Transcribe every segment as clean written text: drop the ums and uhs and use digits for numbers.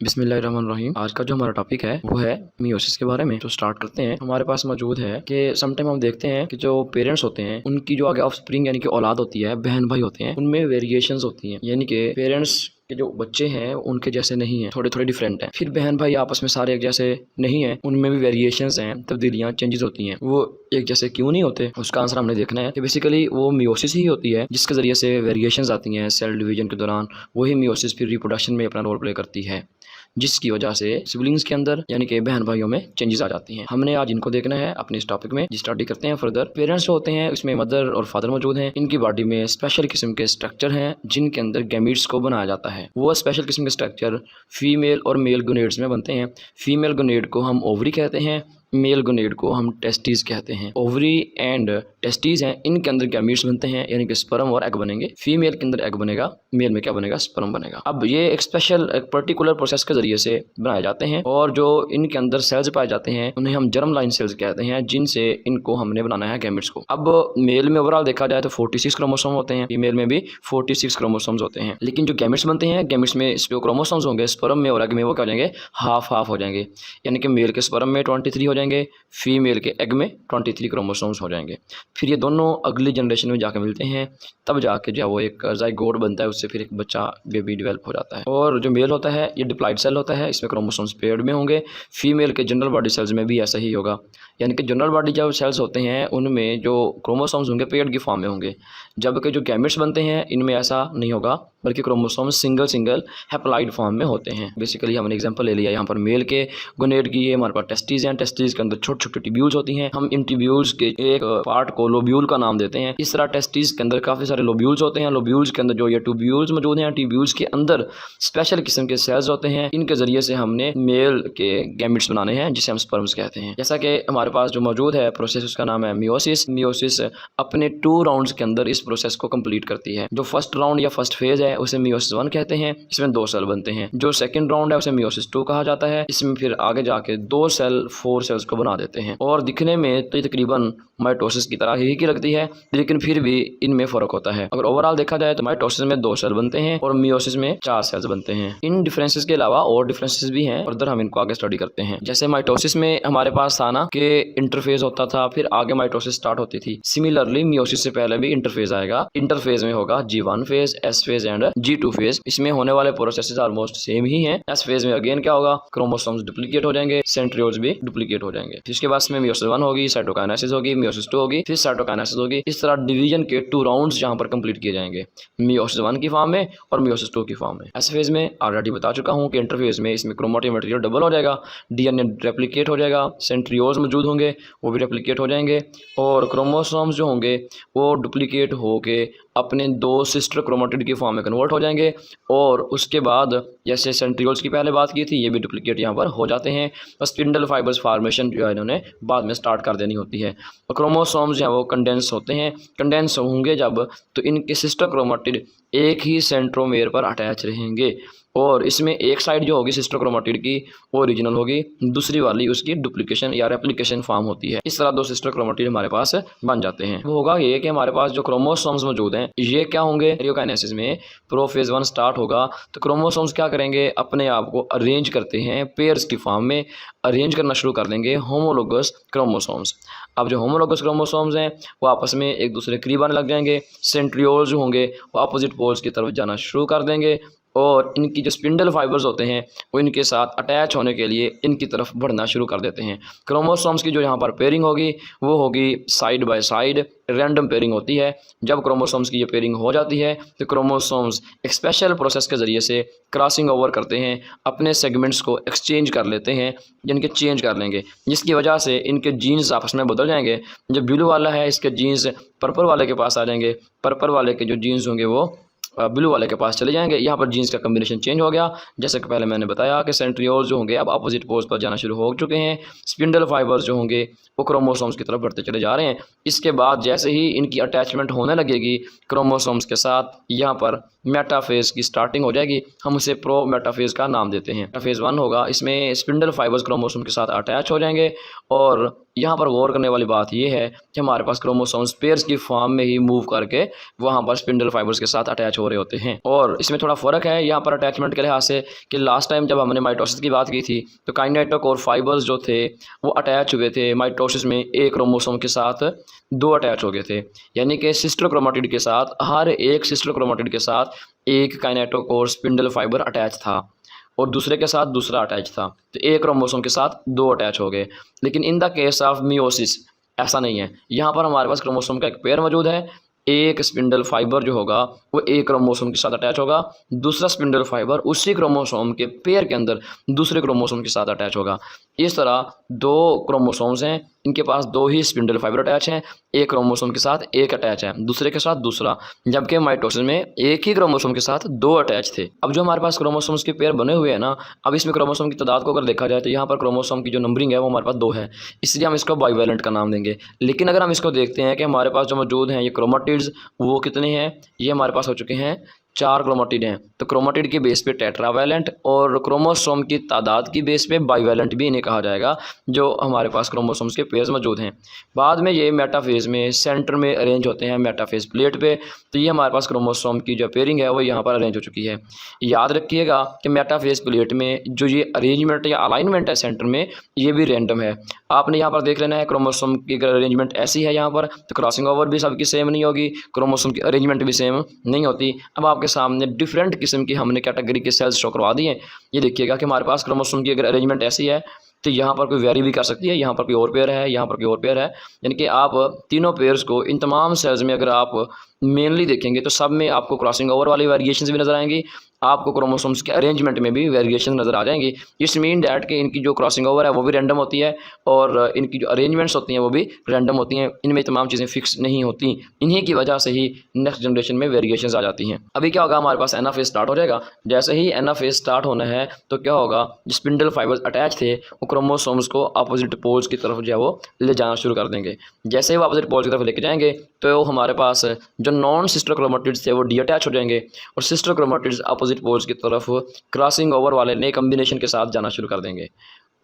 बिस्मिल्लाहिर्रहमानिर्रहीम। आज का जो हमारा टॉपिक है वो है मियोसिस के बारे में। तो स्टार्ट करते हैं। हमारे पास मौजूद है कि समटाइम हम देखते हैं कि जो पेरेंट्स होते हैं उनकी जो आगे ऑफस्प्रिंग यानी कि औलाद होती है, बहन भाई होते हैं, उनमें वेरिएशंस होती हैं, यानी कि पेरेंट्स के जो बच्चे हैं उनके जैसे नहीं हैं, थोड़े थोड़े डिफरेंट हैं। फिर बहन भाई आपस में सारे एक जैसे नहीं हैं, उनमें भी वेरिएशंस हैं, तब्दीलियाँ, चेंजेस होती हैं। वो एक जैसे क्यों नहीं होते, उसका आंसर हमने देखना है कि बेसिकली वो मियोसिस ही होती है जिसके ज़रिए से वेरिएशंस आती हैं सेल डिवीजन के दौरान। वही मियोसिस फिर रिप्रोडक्शन में अपना रोल प्ले करती है, जिसकी वजह से सिबलिंग्स के अंदर यानी कि बहन भाइयों में चेंजेस आ जाती हैं। हमने आज इनको देखना है अपने इस टॉपिक में। स्टडी करते हैं फर्दर। पेरेंट्स जो होते हैं इसमें मदर और फादर मौजूद हैं। इनकी बॉडी में स्पेशल किस्म के स्ट्रक्चर हैं जिनके अंदर गैमीट्स को बनाया जाता है। वो स्पेशल किस्म के स्ट्रक्चर फीमेल और मेल गोनेड्स में बनते हैं। फीमेल गोनेड को हम ओवरी कहते हैं, मेल गोनेड को हम टेस्टिस कहते हैं। ओवरी एंड टेस्टिस हैं, इनके अंदर गैमीट्स बनते हैं यानी कि स्पर्म और एग बनेंगे। फीमेल के अंदर एग बनेगा, मेल में क्या बनेगा, स्पर्म बनेगा। अब ये एक स्पेशल एक पर्टिकुलर प्रोसेस के जरिए से बनाए जाते हैं और जो इनके अंदर सेल्स पाए जाते हैं उन्हें हम जर्म लाइन सेल्स कहते हैं, जिनसे इनको हमने बनाना है गैमीट्स को। अब मेल में ओवरऑल देखा जाए तो 46 क्रोमोसोम होते हैं, फीमेल में भी 46 क्रोमोसोम्स होते हैं। लेकिन जो गैमीट्स बनते हैं, गैमीट्स में जो क्रोमोसोम्स होंगे स्पर्म में और एग में वो क्या हो जाएंगे, हाफ हाफ हो जाएंगे। यानी कि मेल के स्पर्म में 23 हो जाएंगे, फीमेल के एग में 23 क्रोमोसोम्स हो जाएंगे। फिर ये दोनों अगली जनरेशन में जाके मिलते हैं, तब जाके जो वो एक ज़ाइगोट बनता है, उससे फिर एक बच्चा बेबी डेवलप हो जाता है। और जो मेल होता है ये डिप्लॉइड सेल होता है, इसमें क्रोमोसोम्स पेयर्ड में होंगे। फीमेल के जनरल बॉडी सेल्स में भी ऐसा ही होगा, यानी कि जनरल बॉडी जो सेल्स होते हैं उनमें जो क्रोमोसोम्स होंगे पेयर्ड की फॉर्म में होंगे, जबकि जो गैमेट्स बनते हैं इनमें ऐसा नहीं होगा, बल्कि chromosomes single single haploid form में होते हैं। बेसिकली हमने एग्जांपल ले लिया यहाँ पर मेल के गोनेड की। ये हमारे पास टेस्टिस हैं, टेस्टिस के अंदर छोटे छोटे ट्यूब्यूल्स होती हैं। हम इन ट्यूब्यूल्स के एक पार्ट को लोब्यूल का नाम देते हैं। इस तरह टेस्टिस के अंदर काफ़ी सारे लोब्यूल्स होते हैं। लोब्यूल्स के अंदर जो ये ट्यूब्यूल्स मौजूद हैं, ट्यूब्यूल्स के अंदर स्पेशल किस्म के सेल्स होते हैं। इनके जरिए से हमने मेल के गैमेट्स बनाने हैं, जिसे हम स्पर्म्स कहते हैं। जैसा कि हमारे पास जो मौजूद है प्रोसेस, उसका नाम है मियोसिस। मियोसिस अपने 2 राउंड्स के अंदर इस प्रोसेस को कंप्लीट करती है। जो फर्स्ट राउंड या फर्स्ट फेज है उसे मियोसिस 1 कहते हैं, इसमें 2 सेल बनते हैं। जो सेकंड राउंड है उसे मियोसिस 2 कहा जाता है, इसमें फिर आगे जाके 2 सेल 4 सेल्स को बना देते हैं। और दिखने में तो तकरीबन माइटोसिस की तरह ही की लगती है, लेकिन फिर भी इनमें फ़र्क होता है। अगर ओवरऑल देखा जाए तो माइटोसिस में 2 सेल बनते हैं और मियोसिस में 4 सेल्स बनते हैं। इन डिफरेंसेस के अलावा और डिफरेंसेस भी हैं, फर्दर हम इनको आगे स्टडी करते हैं। जैसे माइटोसिस में हमारे पास था ना कि इंटरफेज होता था, फिर आगे माइटोसिस स्टार्ट होती थी। सिमिलरली मियोसिस से पहले भी इंटरफेज आएगा। इंटरफेज में होगा G1 phase, S phase and G2 phase. इसमें होने वाले प्रोसेसेस ऑलमोस्ट सेम ही हैं। S फेज में अगेन क्या होगा, क्रोमोसोम्स डुप्लीकेट हो जाएंगे, सेंट्रियोल्स भी डुप्लीकेट हो जाएंगे। इसके बाद में मियोसिस 1 होगी, साइटोकाइनेसिस होगी, मियोसिस 2 होगी, फिर साइटोकाइनेसिस होगी। इस तरह डिवीजन के 2 राउंड्स यहाँ पर कंप्लीट किए जाएंगे, मियोसिस 1 की फॉर्म में और मियोसिस 2 की फॉर्म में। एस फेज में ऑलरेडी बता चुका हूँ कि इंटरफेज में इसमें क्रोमैटिक मटेरियल डबल हो जाएगा, DNA रेप्लिकेट हो जाएगा, सेंट्रियोल्स मौजूद होंगे वो भी रेप्लिकेट हो जाएंगे, और क्रोमोसोम्स जो होंगे वो डुप्लीकेट होके अपने 2 सिस्टर क्रोमेटिड की फॉर्म में कन्वर्ट हो जाएंगे। और उसके बाद जैसे सेंट्रियोल्स की पहले बात की थी, ये भी डुप्लीकेट यहाँ पर हो जाते हैं। बस स्पिंडल फाइबर्स फार्मेशन जो है इन्होंने बाद में स्टार्ट कर देनी होती है। और क्रोमोसोम्स जो है वो कंडेंस होते हैं। कंडेंस होंगे जब, तो इनके सिस्टर क्रोमेटिड एक ही सेंट्रोमेयर पर अटैच रहेंगे, और इसमें एक साइड जो होगी सिस्टर क्रोमेटिड की वो ओरिजिनल होगी, दूसरी वाली उसकी डुप्लीकेशन या रेप्लिकेशन फॉर्म होती है। इस तरह 2 सिस्टर क्रोमेटिड हमारे पास बन जाते हैं। वो होगा ये कि हमारे पास जो क्रोमोसोम्स मौजूद हैं ये क्या होंगे, एम्ब्रियोकाइनेसिस में प्रोफेज 1 स्टार्ट होगा तो क्रोमोसोम्स क्या करेंगे, अपने आप को अरेंज करते हैं, पेयर्स की फॉर्म में अरेंज करना शुरू कर देंगे, होमोलोगस क्रोमोसोम्स। अब जो होमोलोगस क्रोमोसोम्स हैं वो आपस में एक दूसरे के करीब आने लग जाएंगे। सेंट्रियोल्स जो होंगे वो अपोजिट पोल्स की तरफ जाना शुरू कर देंगे, और इनकी जो स्पिंडल फाइबर्स होते हैं वो इनके साथ अटैच होने के लिए इनकी तरफ बढ़ना शुरू कर देते हैं। क्रोमोसोम्स की जो यहाँ पर पेयरिंग होगी वो होगी side by side, random pairing होती है। जब क्रोमोसोम्स की ये पेयरिंग हो जाती है तो क्रोमोसोम्स एक स्पेशल प्रोसेस के ज़रिए से क्रॉसिंग ओवर करते हैं, अपने सेगमेंट्स को एक्सचेंज कर लेते हैं, जिनके चेंज कर लेंगे, जिसकी वजह से इनके जीन्स आपस में बदल जाएंगे। जो ब्लू वाला है इसके जीन्स पर्पल वाले के पास आ जाएंगे, पर्पल वाले के जो जीन्स होंगे वो ब्लू वाले के पास चले जाएंगे। यहाँ पर जीन्स का कम्बिनेशन चेंज हो गया। जैसे कि पहले मैंने बताया कि सेंट्रियोल्स जो होंगे अब अपोजिट पोल्स पर जाना शुरू हो चुके हैं। स्पिंडल फाइबर्स जो होंगे वो क्रोमोसोम्स की तरफ बढ़ते चले जा रहे हैं। इसके बाद जैसे ही इनकी अटैचमेंट होने लगेगी क्रोमोसोम्स के साथ, यहाँ पर मेटाफेज की स्टार्टिंग हो जाएगी, हम उसे प्रो मेटाफेज का नाम देते हैं। फेज 1 होगा, इसमें स्पिंडल फाइबर्स क्रोमोसोम के साथ अटैच हो जाएंगे और यहाँ पर गौर करने वाली बात यह है कि हमारे पास क्रोमोसोम्स पेयर्स की फॉर्म में ही मूव करके वहाँ पर स्पिंडल फाइबर्स के साथ अटैच हो रहे होते हैं। और इसमें थोड़ा फ़र्क है यहाँ पर अटैचमेंट के लिहाज से कि लास्ट टाइम जब हमने माइटोसिस की बात की थी तो काइनेटोकोर फाइबर्स जो थे वो अटैच हुए थे माइटोसिस में एक क्रोमोसोम के साथ 2 अटैच हो गए थे, यानी कि सिस्टर क्रोमेटिड के साथ हर एक सिस्टर क्रोमेटिड के साथ एक काइनेटोकोर स्पिंडल फाइबर अटैच था और दूसरे के साथ दूसरा अटैच था, तो एक क्रोमोसोम के साथ 2 अटैच हो गए। लेकिन in the case of meiosis ऐसा नहीं है, यहाँ पर हमारे पास क्रोमोसोम का एक पेयर मौजूद है, एक स्पिंडल फाइबर जो होगा वो एक क्रोमोसोम के साथ अटैच होगा, दूसरा स्पिंडल फाइबर उसी क्रोमोसोम के पेयर के अंदर दूसरे क्रोमोसोम के साथ अटैच होगा। इस तरह 2 क्रोमोसोम्स हैं, इनके पास 2 ही स्पिंडल फाइबर अटैच हैं, एक क्रोमोसोम के साथ एक अटैच है, दूसरे के साथ दूसरा, जबकि माइटोसिस में एक ही क्रोमोसोम के साथ 2 अटैच थे। अब जो हमारे पास क्रोमोसोम्स के पेयर बने हुए हैं ना, अब इसमें क्रोमोसोम की तादाद को अगर देखा जाए तो यहाँ पर क्रोमोसोम की जो नंबरिंग है वो हमारे पास 2 है, इसलिए हम इसको बाइवैलेंट का नाम देंगे। लेकिन अगर हम इसको देखते हैं कि हमारे पास जो मौजूद हैं ये क्रोमेटिड्स वो कितने हैं, ये हमारे पास हो चुके हैं 4 क्रोमेटिड हैं, तो क्रोमेटिड के बेस पे टेट्रावैलेंट और क्रोमोसोम की तादाद की बेस पे बाइवैलेंट भी इन्हें कहा जाएगा, जो हमारे पास क्रोमोसोम्स के पेयर्स मौजूद हैं। बाद में ये मेटाफेज में सेंटर में अरेंज होते हैं मेटाफेज प्लेट पे, तो ये हमारे पास क्रोमोसोम की जो पेयरिंग है वो यहाँ पर अरेंज हो चुकी है। याद रखिएगा कि मेटाफेज प्लेट में जो ये अरेंजमेंट या अलाइनमेंट है सेंटर में, ये भी रैंडम है। आपने यहाँ पर देख लेना है क्रोमोसोम की अगर अरेंजमेंट ऐसी है यहाँ पर, तो क्रॉसिंग ओवर भी सबकी सेम नहीं होगी, क्रोमोसोम की अरेंजमेंट भी सेम नहीं होती। अब आपके सामने डिफरेंट किस्म की हमने कैटेगरी के सेल्स शो करवा दिए हैं। ये देखिएगा कि हमारे पास क्रोमोसोम की अगर अरेंजमेंट ऐसी है तो यहाँ पर कोई वेरी भी कर सकती है, यहाँ पर कोई और पेयर है, यहाँ पर कोई और पेयर है, यानी कि आप तीनों पेयर्स को इन तमाम सेल्स में अगर आप मेनली देखेंगे तो सब में आपको क्रॉसिंग ओवर वाली वेरिएशंस भी नज़र आएंगी, आपको क्रोमोसोम्स के अरेंजमेंट में भी वेरिएशन नज़र आ जाएंगी। इस मीन डैट कि इनकी जो क्रॉसिंग ओवर है वो भी रैंडम होती है और इनकी जो अरेंजमेंट्स होती हैं वो भी रैंडम होती हैं, इनमें तमाम चीज़ें फिक्स नहीं होती, इन्हीं की वजह से ही नेक्स्ट जनरेशन में वेरिएशंस आ जाती हैं। अभी क्या होगा, हमारे पास एनाफेज स्टार्ट हो जाएगा। जैसे ही एनाफेज स्टार्ट होना है तो क्या होगा, जो स्पिंडल फाइबर्स अटैच थे वो क्रोमोसोम्स को अपोजिट पोल्स की तरफ जो है वो ले जाना शुरू कर देंगे। जैसे ही वो अपोजिट पोल्स की तरफ लेके जाएंगे तो हमारे पास जो नॉन सिस्टर क्रोमेटिड्स थे वो डी अटैच हो जाएंगे और सिस्टर क्रोमेटिड्स अपोजिट पोल्स की तरफ क्रॉसिंग ओवर वाले नए कम्बिनेशन के साथ जाना शुरू कर देंगे।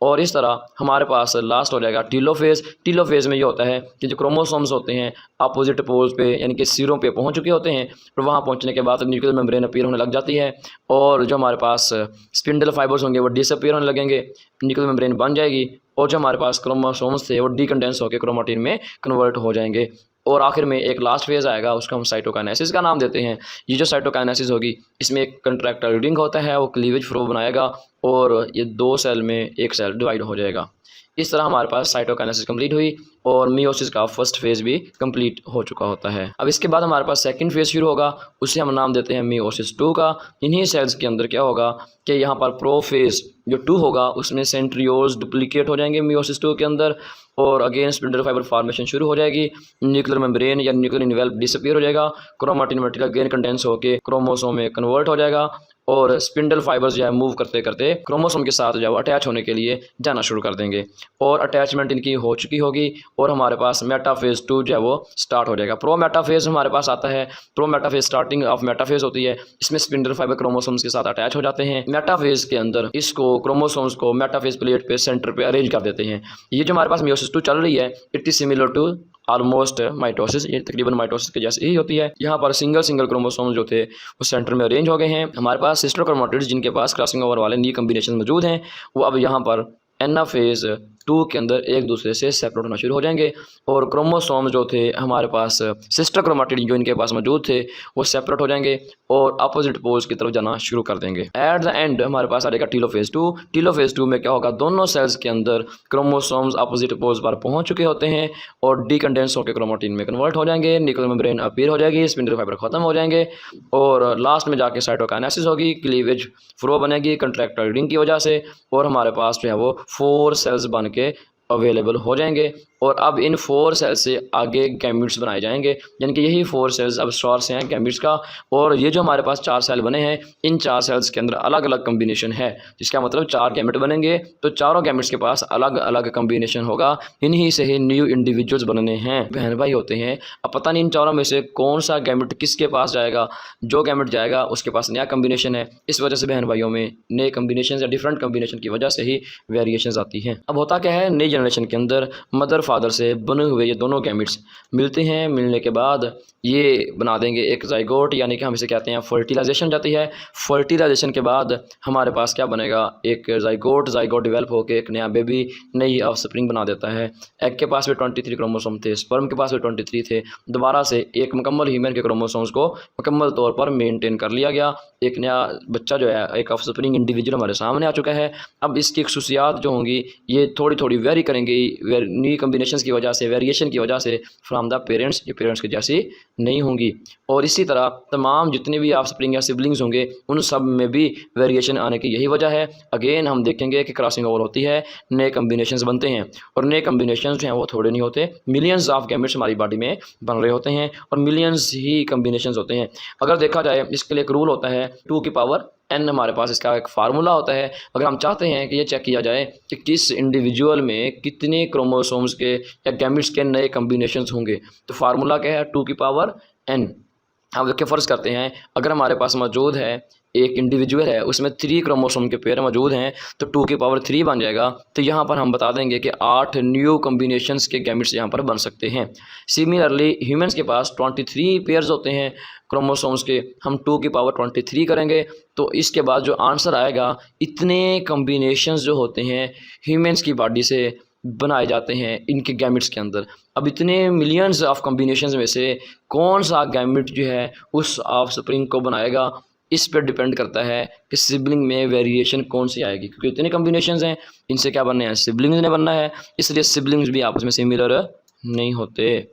और इस तरह हमारे पास लास्ट हो जाएगा टीलोफेज। टीलोफेज में ये होता है कि जो क्रोमोसोम्स होते हैं अपोजिट पोल्स पे यानी कि सिरों पे पहुंच चुके होते हैं और वहां पहुंचने के बाद न्यूक्लियर मेम्ब्रेन अपीयर होने लग जाती है और जो हमारे पास स्पिंडल फाइबर्स होंगे वो डिसअपीयर होने लगेंगे, न्यूक्लियर मेम्ब्रेन बन जाएगी और जो हमारे पास क्रोमोसोम्स थे वो डीकंडेंस होकर क्रोमेटिन में कन्वर्ट हो जाएंगे। और आखिर में एक लास्ट फेज़ आएगा, उसको हम साइटोकाइनेसिस का नाम देते हैं। ये जो साइटोकाइनेसिस होगी इसमें एक कंट्रैक्टाइल रिंग होता है, वो क्लीवेज फ्लो बनाएगा और ये 2 सेल में एक सेल डिवाइड हो जाएगा। इस तरह हमारे पास साइटोकाइनेसिस कंप्लीट हुई और मियोसिस का फर्स्ट फेज़ भी कंप्लीट हो चुका होता है। अब इसके बाद हमारे पास सेकंड फेज़ शुरू होगा, उसे हम नाम देते हैं मियोसिस 2 का। इन्हीं सेल्स के अंदर क्या होगा कि यहाँ पर प्रोफेज़ जो 2 होगा उसमें सेंट्रियोल्स डुप्लीकेट हो जाएंगे मियोसिस 2 के अंदर और अगेन स्पिंडल फाइबर फॉर्मेशन शुरू हो जाएगी, न्यूक्लियर मेम्ब्रेन या न्यूक्लियर इनवेल्प डिसअपीयर हो जाएगा, क्रोमेटिन मटेरियल अगेन कंडेंस होकर क्रोमोसोम में कन्वर्ट हो जाएगा और स्पिंडल फाइबर्स जो है मूव करते करते क्रोमोसोम के साथ जो है अटैच होने के लिए जाना शुरू कर देंगे और अटैचमेंट इनकी हो चुकी होगी और हमारे पास मेटाफेज 2 जो है वो स्टार्ट हो जाएगा। प्रो मेटाफेज हमारे पास आता है, pro metaphase starting of metaphase होती है, इसमें स्पिंडल फाइबर क्रोमोसोम्स के साथ अटैच हो जाते हैं। मेटाफेज के अंदर इसको क्रोमोसोम्स को मेटाफेज प्लेट पे सेंटर पे अरेंज कर देते हैं। ये जो हमारे पास मियोसिस 2 चल रही है it is similar to almost mitosis, ये तकरीबन माइटोसिस के जैसे ही होती है। यहाँ पर सिंगल क्रोमोसोम जो थे वो सेंटर में अरेंज हो गए हैं। हमारे पास सिस्टर क्रोमेटिड्स जिनके पास क्रॉसिंग ओवर वाले न्यू कम्बिनेशन मौजूद हैं वो अब यहाँ पर एनाफेज 2 के अंदर एक दूसरे से सेपरेट होना शुरू हो जाएंगे और क्रोमोसोम जो थे हमारे पास सिस्टर क्रोमेटिड जो इनके पास मौजूद थे वो सेपरेट हो जाएंगे और अपोजिट पोल्स की तरफ जाना शुरू कर देंगे। एट द एंड हमारे पास आ जाएगा टीलोफेज 2। टीलोफेज 2 में क्या होगा, दोनों सेल्स के अंदर क्रोमोसोम्स अपोजिट पोल्स पर पहुंच चुके होते हैं और डीकंडेंस होकर क्रोमेटिन में कन्वर्ट हो जाएंगे, न्यूक्लियर मेम्ब्रेन अपीयर हो जाएगी, स्पिंडल फाइबर खत्म हो जाएंगे और लास्ट में जाके साइटोकाइनेसिस होगी, क्लीवेज फ्लो बनेगी कंट्रैक्टाइल रिंग की वजह से और हमारे पास जो है वो 4 सेल्स बन के अवेलेबल हो जाएंगे और अब इन 4 सेल से आगे गैमेट्स बनाए जाएंगे, यानी कि यही 4 सेल्स अब सोर्स हैं गैमेट्स का। और ये जो हमारे पास 4 सेल बने हैं, इन 4 सेल्स के अंदर अलग अलग कम्बिनेशन है, जिसका मतलब 4 गैमेट बनेंगे तो चारों गैमेट्स के पास अलग अलग कम्बिनेशन होगा। इन्हीं से ही न्यू इंडिविजुअल्स बनने हैं, बहन भाई होते हैं। अब पता नहीं इन चारों में से कौन सा गैमेट किसके पास जाएगा, जो गैमेट जाएगा उसके पास नया कम्बिनेशन है। इस वजह से बहन भाइयों में नए कम्बिनेशन या डिफरेंट कम्बिनेशन की वजह से ही वेरिएशंस आती हैं। अब होता क्या है, नई जनरेशन के अंदर मदर फादर से बने हुए ये दोनों गैमेट्स मिलते हैं, मिलने के बाद ये बना देंगे एक जाइगोट, यानी कि हम इसे कहते हैं फर्टिलाइजेशन जाती है। फर्टिलाइजेशन के बाद हमारे पास क्या बनेगा, एक जाइगोट डेवलप होकर एक नया बेबी, नई ऑफस्प्रिंग बना देता है। एग के पास भी 23 क्रोमोसोम थे, स्पर्म के पास भी 23 थे, दोबारा से एक मुकम्मल ह्यूमन के क्रोमोसोम्स को मुकम्मल तौर पर मेंटेन कर लिया गया। एक नया बच्चा जो है, एक ऑफस्प्रिंग इंडिविजुअल हमारे सामने आ चुका है। अब इसकी खसूसियात जो होंगी ये थोड़ी थोड़ी वेरी करेंगी, न्यू कम्बिनेशन की वजह से, वेरिएशन की वजह से फ्राम द पेरेंट्स, ये पेरेंट्स की जैसी नहीं होंगी। और इसी तरह तमाम जितने भी ऑफस्प्रिंग या सिबलिंग्स होंगे उन सब में भी वेरिएशन आने की यही वजह है। अगेन हम देखेंगे कि क्रॉसिंग ओवर होती है, नए कम्बिनेशंस बनते हैं, और नए कम्बिनेशंस जो हैं वो थोड़े नहीं होते, मिलियंस ऑफ गैमेट्स हमारी बॉडी में बन रहे होते हैं और मिलियंस ही कम्बिनेशंस होते हैं। अगर देखा जाए इसके लिए एक रूल होता है 2 की पावर n, हमारे पास इसका एक फार्मूला होता है। अगर हम चाहते हैं कि ये चेक किया जाए कि किस इंडिविजुअल में कितने क्रोमोसोम्स के या गैमेट्स के नए कम्बिनेशंस होंगे, तो फार्मूला क्या है, 2 की पावर n। अब देखिए फ़र्ज़ करते हैं अगर हमारे पास मौजूद है एक इंडिविजुअल है, उसमें 3 क्रोमोसोम के पेयर मौजूद हैं, तो 2 की पावर 3 बन जाएगा। तो यहाँ पर हम बता देंगे कि 8 न्यू कम्बिनेशंस के गैमेट्स यहाँ पर बन सकते हैं। सिमिलरली ह्यूमंस के पास 23 पेयर्स होते हैं क्रोमोसोम्स के, हम 2 की पावर 23 करेंगे तो इसके बाद जो आंसर आएगा, इतने कम्बिनेशंस जो होते हैं ह्यूमंस की बॉडी से बनाए जाते हैं इनके गैमेट्स के अंदर। अब इतने मिलियंस ऑफ कम्बिनेशंस में से कौन सा गैमेट जो है उस ऑफस्प्रिंग को बनाएगा, इस पर डिपेंड करता है कि सिबलिंग में वेरिएशन कौन सी आएगी, क्योंकि इतने कम्बिनेशंस हैं, इनसे क्या बनना है, सिबलिंग्स ने बनना है, इसलिए सिबलिंग्स भी आपस में सिमिलर नहीं होते।